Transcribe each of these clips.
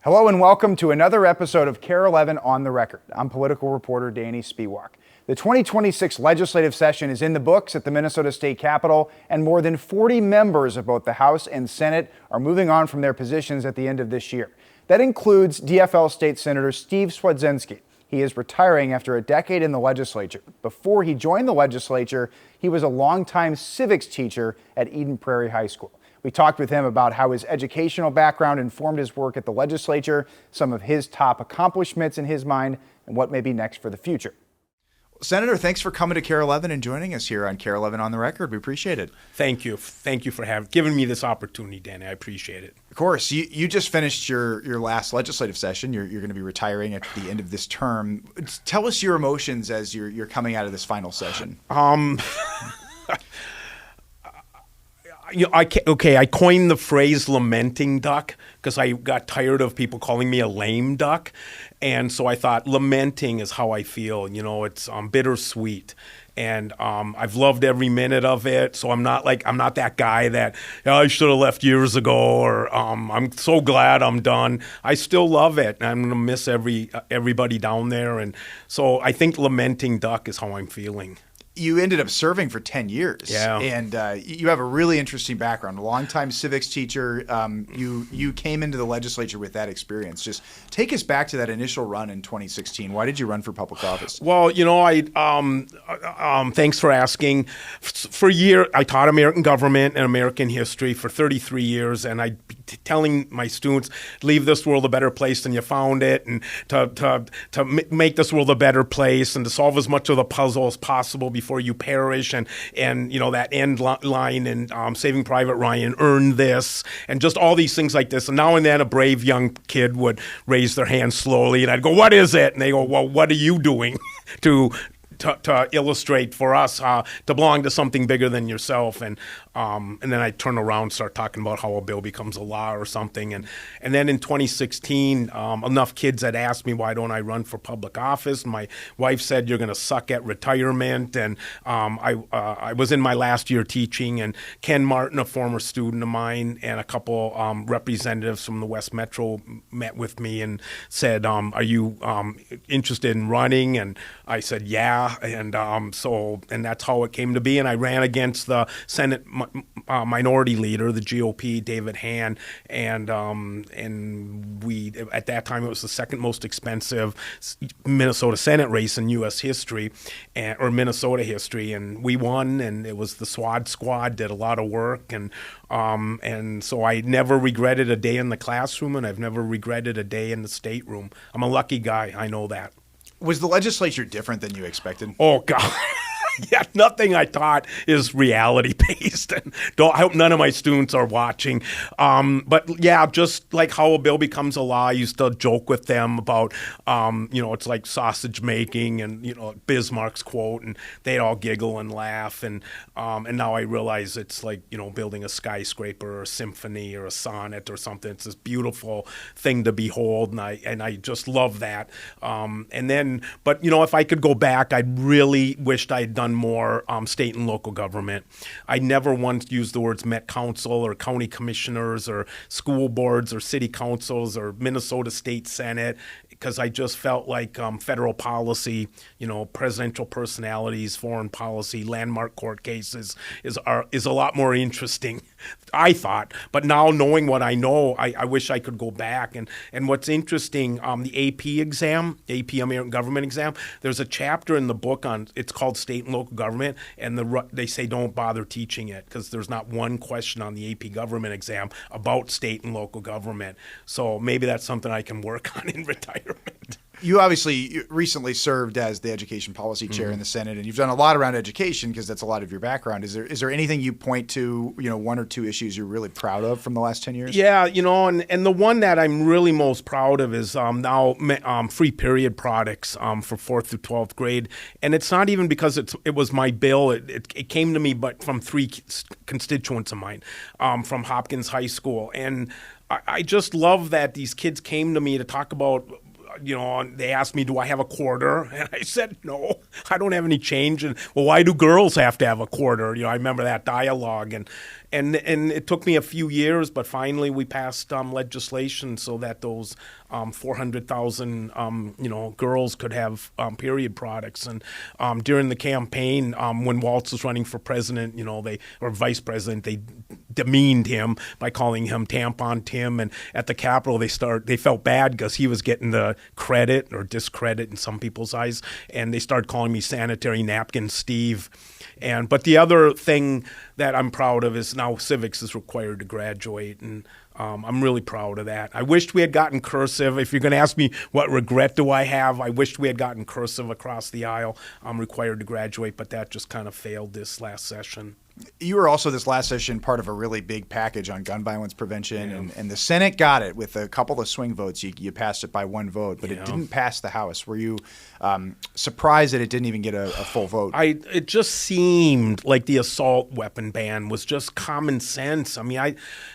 Hello and welcome to another episode of KARE 11 on the Record. I'm political reporter Danny Spiewak. The 2026 legislative session is in the books at the Minnesota State Capitol, and more than 40 members of both the House and Senate are moving on from their positions at the end of this year. That includes DFL State Senator Steve Cwodzinski. He is retiring after a decade in the legislature. Before he joined the legislature, he was a longtime civics teacher at Eden Prairie High School. We talked with him about how his educational background informed his work at the legislature, some of his top accomplishments in his mind, and what may be next for the future. Senator, thanks for coming to KARE 11 and joining us here on KARE 11 on the Record. We appreciate it. Thank you. Thank you for giving me this opportunity, Danny. I appreciate it. Of course. You just finished your last legislative session. You're going to be retiring at the end of this term. Tell us your emotions as you're coming out of this final session. I coined the phrase lamenting duck because I got tired of people calling me a lame duck. And so I thought lamenting is how I feel. You know, it's bittersweet. And I've loved every minute of it. So I'm not that guy that I should have left years ago, or I'm so glad I'm done. I still love it. And I'm going to miss everybody down there. And so I think lamenting duck is how I'm feeling. You ended up serving for 10 years. Yeah. And you have a really interesting background, a longtime civics teacher. You came into the legislature with that experience. Just take us back to that initial run in 2016. Why did you run for public office? Well, you know, thanks for asking. For a year, I taught American government and American history for 33 years, and I telling my students, leave this world a better place than you found it, and to make this world a better place, and to solve as much of the puzzle as possible before you perish, and you know, that end line in Saving Private Ryan, earn this, and just all these things like this. And now and then a brave young kid would raise their hand slowly, and I'd go, what is it? And they go, well, what are you doing to illustrate for us to belong to something bigger than yourself? And then I turn around and start talking about how a bill becomes a law or something. And then in 2016, enough kids had asked me, why don't I run for public office? My wife said, you're going to suck at retirement. And I was in my last year teaching, and Ken Martin, a former student of mine, and a couple representatives from the West Metro met with me and said, are you interested in running? And I said, yeah. And that's how it came to be. And I ran against the Senate minority leader, the GOP, David Hann, and we, at that time, it was the second most expensive Minnesota Senate race in U.S. history, or Minnesota history, and we won. And it was the SWAD squad did a lot of work, and so I never regretted a day in the classroom, and I've never regretted a day in the stateroom. I'm a lucky guy. I know that. Was the legislature different than you expected? Oh, God. Yeah, nothing I taught is reality-based. And I hope none of my students are watching. But, yeah, just like how a bill becomes a law, I used to joke with them about, it's like sausage making and, Bismarck's quote, and they'd all giggle and laugh. And now I realize it's like, building a skyscraper or a symphony or a sonnet or something. It's this beautiful thing to behold, and I just love that. But if I could go back, I really wished I'd done more state and local government. I never once used the words Met Council or county commissioners or school boards or city councils or Minnesota State Senate, because I just felt like federal policy, presidential personalities, foreign policy, landmark court cases is a lot more interesting, I thought. But now knowing what I know, I wish I could go back. And what's interesting, the AP exam, AP American Government exam, there's a chapter in the book it's called State and Local Government, and they say don't bother teaching it because there's not one question on the AP Government exam about state and local government. So maybe that's something I can work on in retirement. You obviously recently served as the education policy chair in the Senate, and you've done a lot around education because that's a lot of your background. Is there anything you point to, one or two issues you're really proud of from the last 10 years? Yeah, and the one that I'm really most proud of is now free period products for 4th through 12th grade. And it's not even because it was my bill. It came to me but from three constituents of mine from Hopkins High School. And I just love that these kids came to me to talk about they asked me, do I have a quarter? And I said, no, I don't have any change. And, well, why do girls have to have a quarter? I remember that dialogue. And it took me a few years, but finally we passed legislation so that those 400,000 girls could have period products. And during the campaign, when Walz was running for president, or vice president, they demeaned him by calling him Tampon Tim. And at the Capitol, they felt bad because he was getting the credit or discredit in some people's eyes, and they started calling me Sanitary Napkin Steve. But the other thing that I'm proud of is now civics is required to graduate, and I'm really proud of that. I wished we had gotten cursive. If you're going to ask me what regret do I have, I wished we had gotten cursive across the aisle. I'm required to graduate, but that just kind of failed this last session. You were also this last session part of a really big package on gun violence prevention, and the Senate got it with a couple of swing votes. You passed it by one vote, but it didn't pass the House. Were you surprised that it didn't even get a full vote? It just seemed like the assault weapon ban was just common sense. I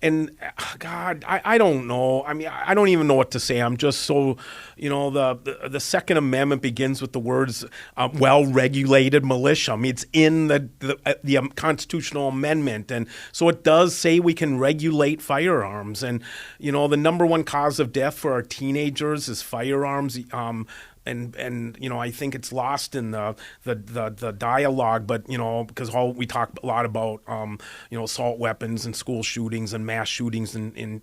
don't know. I don't even know what to say. I'm just so, the Second Amendment begins with the words well-regulated militia. It's in the constitutional amendment, and so it does say we can regulate firearms. And the number one cause of death for our teenagers is firearms. And I think it's lost in the dialogue, but because we talk a lot about assault weapons and school shootings and mass shootings in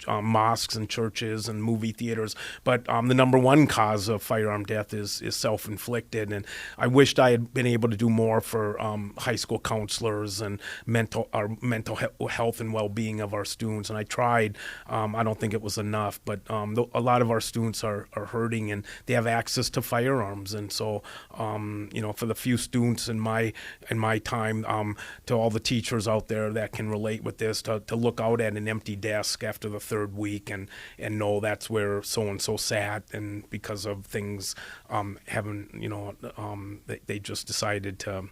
mosques and churches and movie theaters, but the number one cause of firearm death is self-inflicted. And I wished I had been able to do more for high school counselors and mental health and well-being of our students, and I tried. I don't think it was enough, but a lot of our students are hurting, and they have access to firearms. And so for the few students in my time, to all the teachers out there that can relate with this, to look out at an empty desk after the third week and know that's where so-and-so sat, and because of things they just decided to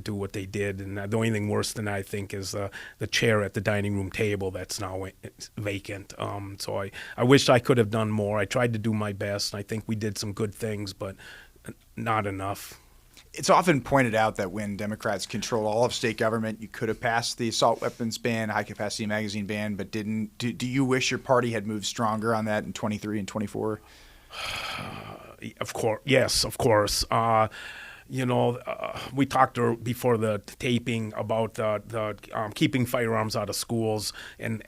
do what they did. And the only thing worse than I think is the chair at the dining room table that's now vacant. So I wish I could have done more. I tried to do my best, and I think we did some good things, but not enough. It's often pointed out that when Democrats control all of state government, you could have passed the assault weapons ban, high-capacity magazine ban, but didn't. Do you wish your party had moved stronger on that in 23 and 24? Of course. Yes, of course. We talked before the taping about the keeping firearms out of schools and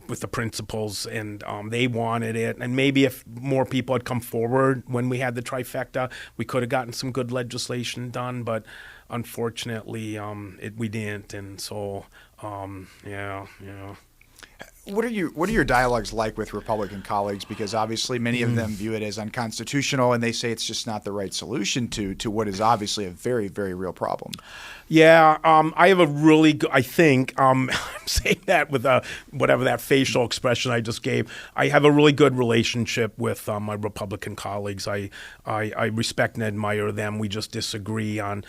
with the principals, and they wanted it. And maybe if more people had come forward when we had the trifecta, we could have gotten some good legislation done. But unfortunately, we didn't. And so, What are your dialogues like with Republican colleagues? Because obviously many of them view it as unconstitutional, and they say it's just not the right solution to what is obviously a very, very real problem. Yeah, I have a really good, I think, I'm saying that with whatever that facial expression I just gave, I have a really good relationship with my Republican colleagues. I respect and admire them. We just disagree on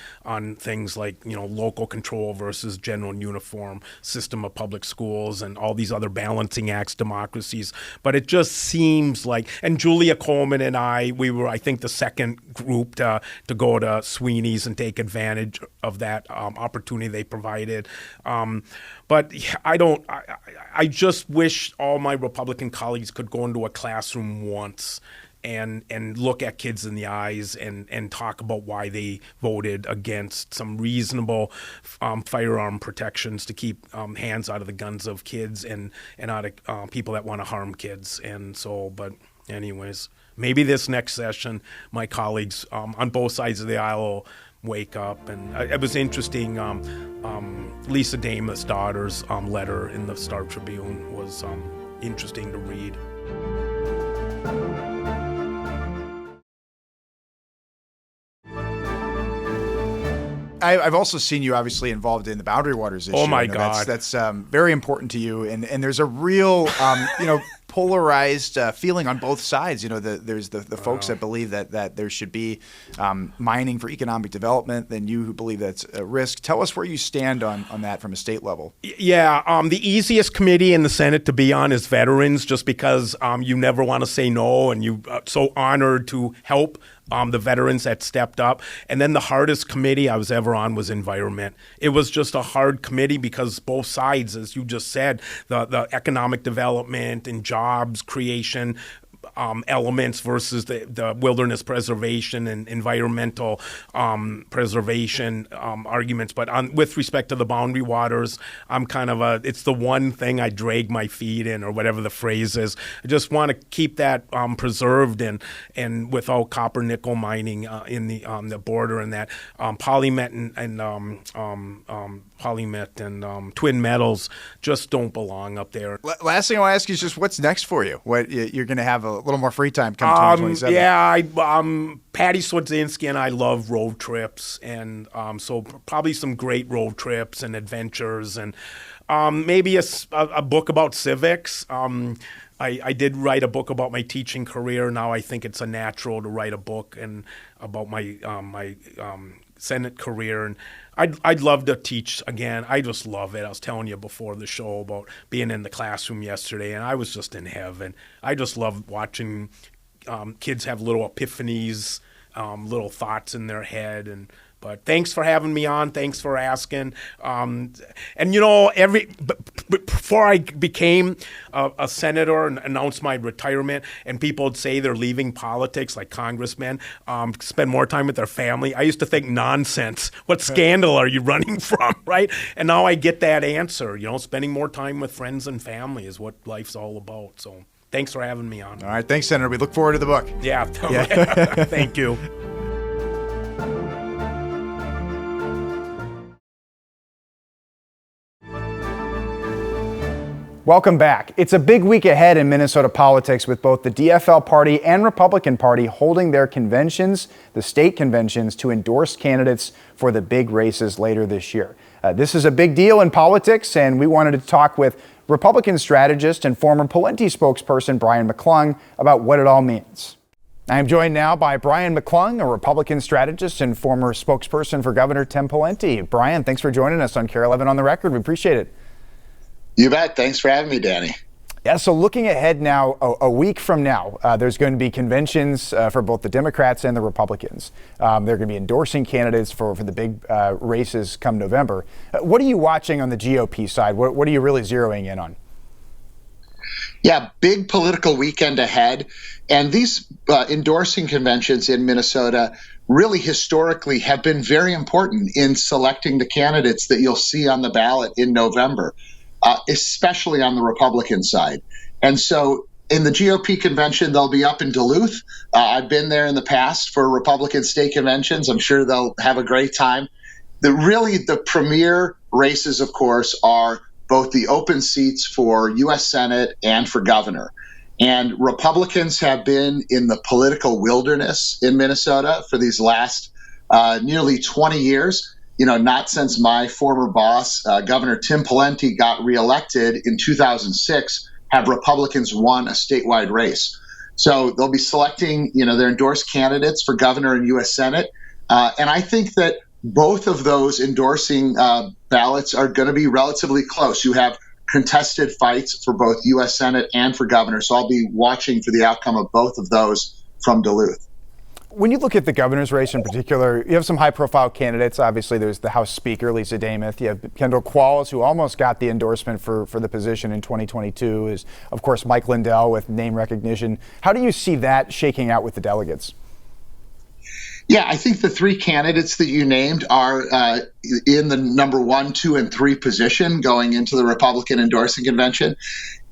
things like, local control versus general and uniform system of public schools and all these other balancing acts, democracies. But it just seems like, and Julia Coleman and we were, I think, the second group to go to Sweeney's and take advantage of that opportunity they provided. But I just wish all my Republican colleagues could go into a classroom once and look at kids in the eyes and talk about why they voted against some reasonable firearm protections to keep hands out of the guns of kids and out of people that want to harm kids. And so, but anyways, maybe this next session, my colleagues on both sides of the aisle will wake up. And it was interesting. Lisa Dame's daughter's letter in the Star Tribune was interesting to read. I've also seen you obviously involved in the Boundary Waters issue. Oh my God, that's very important to you, and there's a real polarized feeling on both sides. There's the folks that believe that there should be mining for economic development, then you who believe that's a risk. Tell us where you stand on that from a state level. Yeah, the easiest committee in the Senate to be on is veterans, just because you never want to say no, and you so honored to help the veterans that stepped up. And then the hardest committee I was ever on was environment. It was just a hard committee because both sides, as you just said, the economic development and jobs creation elements versus the wilderness preservation and environmental preservation arguments. But with respect to the boundary waters, I'm kind of it's the one thing I drag my feet in, or whatever the phrase is. I just want to keep that preserved and without copper nickel mining in the border, and that polymet and twin metals just don't belong up there. Last thing I want to ask you is just what's next for you? What you're going to have a little more free time come 2027? Yeah, Patty Cwodzinski and I love road trips, and so probably some great road trips and adventures, and maybe a book about civics. I did write a book about my teaching career. Now I think it's a natural to write a book and about my Senate career, and I'd love to teach again. I just love it. I was telling you before the show about being in the classroom yesterday, and I was just in heaven. I just love watching kids have little epiphanies, little thoughts in their head, But thanks for having me on. Thanks for asking. Before I became a senator and announced my retirement, and people would say they're leaving politics, like congressmen, spend more time with their family, I used to think, nonsense. What scandal are you running from, right? And now I get that answer. Spending more time with friends and family is what life's all about. So thanks for having me on. All right. Thanks, Senator. We look forward to the book. Yeah. Thank you. Welcome back. It's a big week ahead in Minnesota politics, with both the DFL Party and Republican Party holding their conventions, the state conventions, to endorse candidates for the big races later this year. This is a big deal in politics, and we wanted to talk with Republican strategist and former Pawlenty spokesperson Brian McClung about what it all means. I am joined now by Brian McClung, a Republican strategist and former spokesperson for Governor Tim Pawlenty. Brian, thanks for joining us on KARE 11 on the Record. We appreciate it. You bet. Thanks for having me, Danny. Yeah, so looking ahead now, a week from now, there's going to be conventions for both the Democrats and the Republicans. They're going to be endorsing candidates for the big races come November. What are you watching on the GOP side? What are you really zeroing in on? Yeah, big political weekend ahead. And these endorsing conventions in Minnesota really historically have been very important in selecting the candidates that you'll see on the ballot in November. Especially on the Republican side. And so in the GOP convention, they'll be up in Duluth. I've been there in the past for Republican state conventions. I'm sure they'll have a great time. The premier races, of course, are both the open seats for U.S. Senate and for governor. And Republicans have been in the political wilderness in Minnesota for these last nearly 20 years. Not since my former boss, Governor Tim Pawlenty, got reelected in 2006, have Republicans won a statewide race. So they'll be selecting, their endorsed candidates for governor and U.S. Senate. And I think that both of those endorsing ballots are going to be relatively close. You have contested fights for both U.S. Senate and for governor. So I'll be watching for the outcome of both of those from Duluth. When you look at the governor's race in particular, you have some high-profile candidates. Obviously, there's the House Speaker, Lisa Demuth. You have Kendall Qualls, who almost got the endorsement for the position in 2022. Is, of course, Mike Lindell with name recognition. How do you see that shaking out with the delegates? Yeah, I think the three candidates that you named are in the number 1, 2, and 3 position going into the Republican endorsing convention.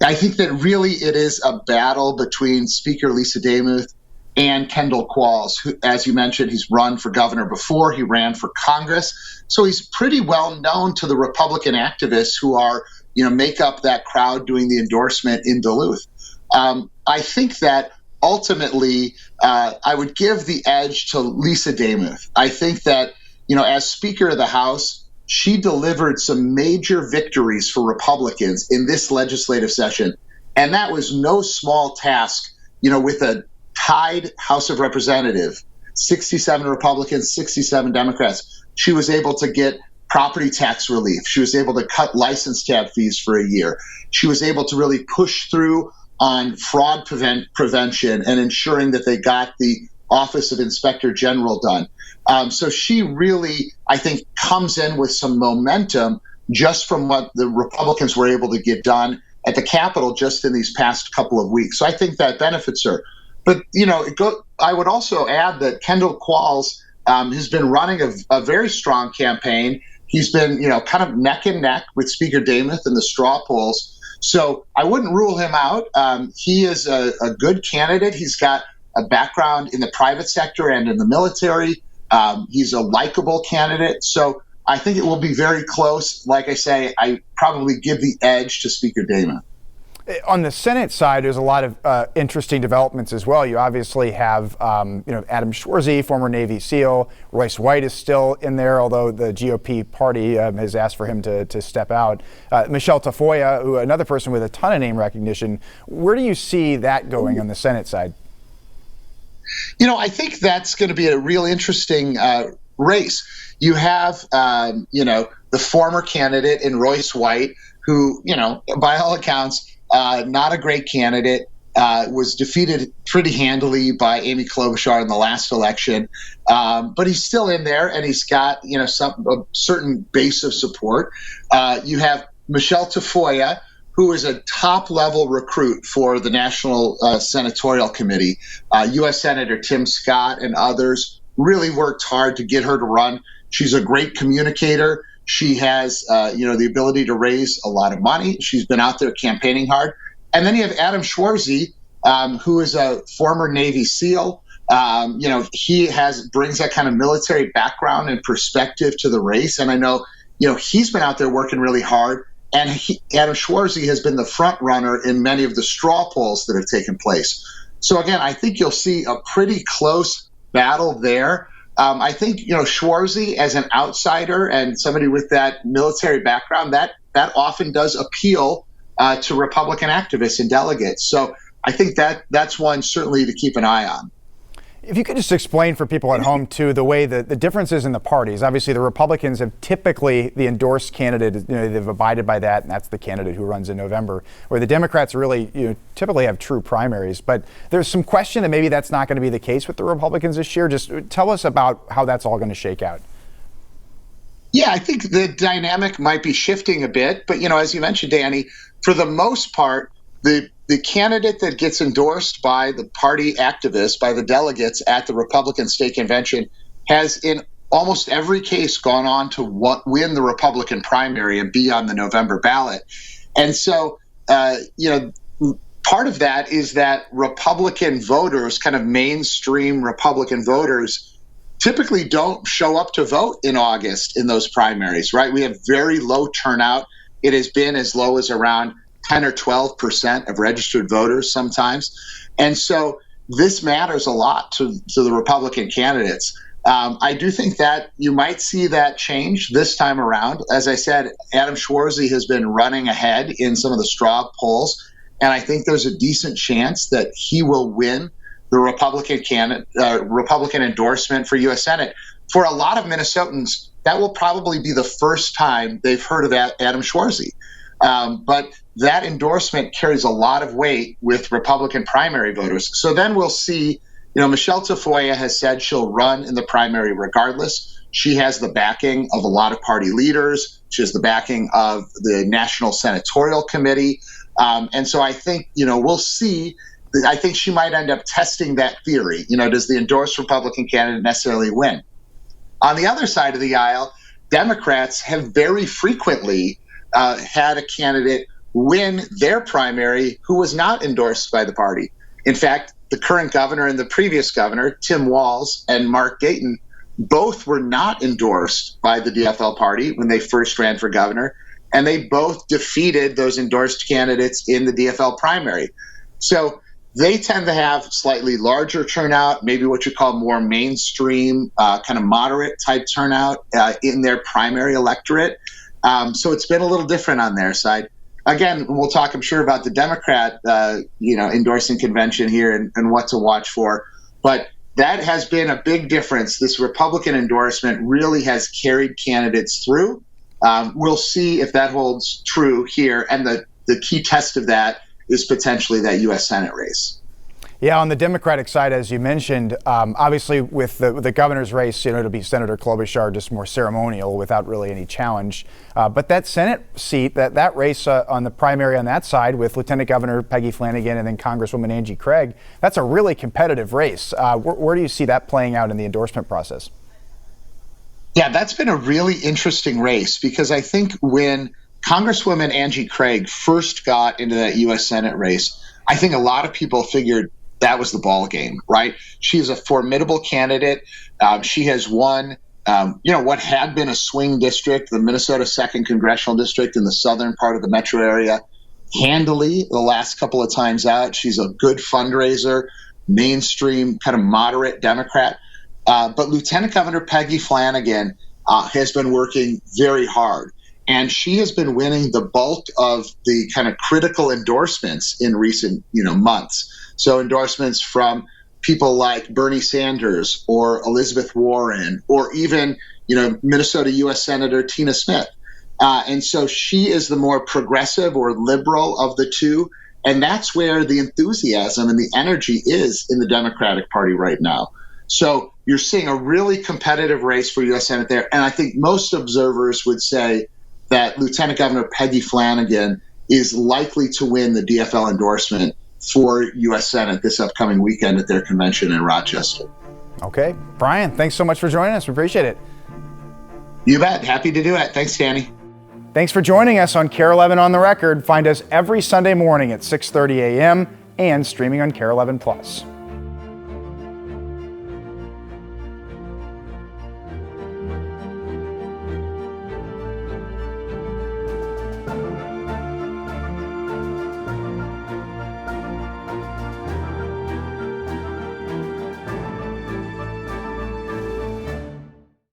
I think that really it is a battle between Speaker Lisa Demuth and Kendall Qualls, who, as you mentioned, he's run for governor before. He ran for Congress. So he's pretty well known to the Republican activists who are, make up that crowd doing the endorsement in Duluth. I think that ultimately I would give the edge to Lisa Demuth. I think that, as Speaker of the House, she delivered some major victories for Republicans in this legislative session. And that was no small task, with a tied House of Representatives, 67 Republicans, 67 Democrats. She was able to get property tax relief. She was able to cut license tab fees for a year. She was able to really push through on fraud prevention and ensuring that they got the Office of Inspector General done. So she really, I think, comes in with some momentum just from what the Republicans were able to get done at the Capitol just in these past couple of weeks. So I think that benefits her. But, I would also add that Kendall Qualls has been running a very strong campaign. He's been, kind of neck and neck with Speaker Demuth in the straw polls. So I wouldn't rule him out. He is a good candidate. He's got a background in the private sector and in the military. He's a likable candidate. So I think it will be very close. Like I say, I probably give the edge to Speaker Demuth. On the Senate side, there's a lot of interesting developments as well. You obviously have, Adam Schwarzy, former Navy SEAL. Royce White is still in there, although the GOP party has asked for him to step out. Michelle Tafoya, another person with a ton of name recognition. Where do you see that going on the Senate side? I think that's going to be a real interesting race. You have, the former candidate in Royce White, who, by all accounts, not a great candidate, was defeated pretty handily by Amy Klobuchar in the last election. But he's still in there, and he's got, a certain base of support. You have Michelle Tafoya, who is a top-level recruit for the National Senatorial Committee. U.S. Senator Tim Scott and others really worked hard to get her to run. She's a great communicator. She has, the ability to raise a lot of money. She's been out there campaigning hard. And then you have Adam Schwarzy, who is a former Navy SEAL. He brings that kind of military background and perspective to the race. And I know, he's been out there working really hard. And Adam Schwarzy has been the front runner in many of the straw polls that have taken place. So again, I think you'll see a pretty close battle there. I think, Schwarzy as an outsider and somebody with that military background, that often does appeal to Republican activists and delegates. So I think that's one certainly to keep an eye on. If you could just explain for people at home, too, the way the differences in the parties. Obviously, the Republicans have typically the endorsed candidate, they've abided by that, and that's the candidate who runs in November, where the Democrats really typically have true primaries. But there's some question that maybe that's not going to be the case with the Republicans this year. Just tell us about how that's all going to shake out. Yeah, I think the dynamic might be shifting a bit. But, as you mentioned, Danny, for the most part, the candidate that gets endorsed by the party activists, by the delegates at the Republican state convention, has in almost every case gone on to win the Republican primary and be on the November ballot. And so, part of that is that Republican voters, kind of mainstream Republican voters, typically don't show up to vote in August in those primaries, right? We have very low turnout. It has been as low as around 10 or 12% of registered voters sometimes. And so this matters a lot to the Republican candidates. I do think that you might see that change this time around. As I said, Adam Schwarzy has been running ahead in some of the straw polls, and I think there's a decent chance that he will win the Republican endorsement for U.S. Senate. For a lot of Minnesotans, that will probably be the first time they've heard of Adam Schwarzy. But that endorsement carries a lot of weight with Republican primary voters. So then we'll see, Michelle Tafoya has said she'll run in the primary regardless. She has the backing of a lot of party leaders. She has the backing of the National Senatorial Committee. And so I think, we'll see. I think she might end up testing that theory. Does the endorsed Republican candidate necessarily win? On the other side of the aisle, Democrats have very frequently had a candidate win their primary who was not endorsed by the party. In fact, the current governor and the previous governor, Tim Walz and Mark Dayton, both were not endorsed by the DFL party when they first ran for governor, and they both defeated those endorsed candidates in the DFL primary. So they tend to have slightly larger turnout, maybe what you call more mainstream, kind of moderate type turnout in their primary electorate. So it's been a little different on their side. again, we'll talk, I'm sure, about the Democrat, endorsing convention here and what to watch for. But that has been a big difference. This Republican endorsement really has carried candidates through. We'll see if that holds true here. And the key test of that is potentially that U.S. Senate race. Yeah, on the Democratic side, as you mentioned, obviously with the governor's race, it'll be Senator Klobuchar, just more ceremonial without really any challenge. But that Senate seat, that race on the primary on that side with Lieutenant Governor Peggy Flanagan and then Congresswoman Angie Craig, that's a really competitive race. Where do you see that playing out in the endorsement process? Yeah, that's been a really interesting race because I think when Congresswoman Angie Craig first got into that U.S. Senate race, I think a lot of people figured that was the ball game, right? She is a formidable candidate. She has won, what had been a swing district, the Minnesota 2nd Congressional District in the southern part of the metro area, handily the last couple of times out. She's a good fundraiser, mainstream, kind of moderate Democrat. But Lieutenant Governor Peggy Flanagan has been working very hard. And she has been winning the bulk of the kind of critical endorsements in recent, months. So endorsements from people like Bernie Sanders or Elizabeth Warren or even, Minnesota U.S. Senator Tina Smith. And so she is the more progressive or liberal of the two. And that's where the enthusiasm and the energy is in the Democratic Party right now. So you're seeing a really competitive race for U.S. Senate there. And I think most observers would say that Lieutenant Governor Peggy Flanagan is likely to win the DFL endorsement for U.S. Senate this upcoming weekend at their convention in Rochester. Okay. Brian, thanks so much for joining us. We appreciate it. You bet. Happy to do it. Thanks, Danny. Thanks for joining us on KARE 11 on the Record. Find us every Sunday morning at 6:30 a.m. and streaming on KARE 11 Plus.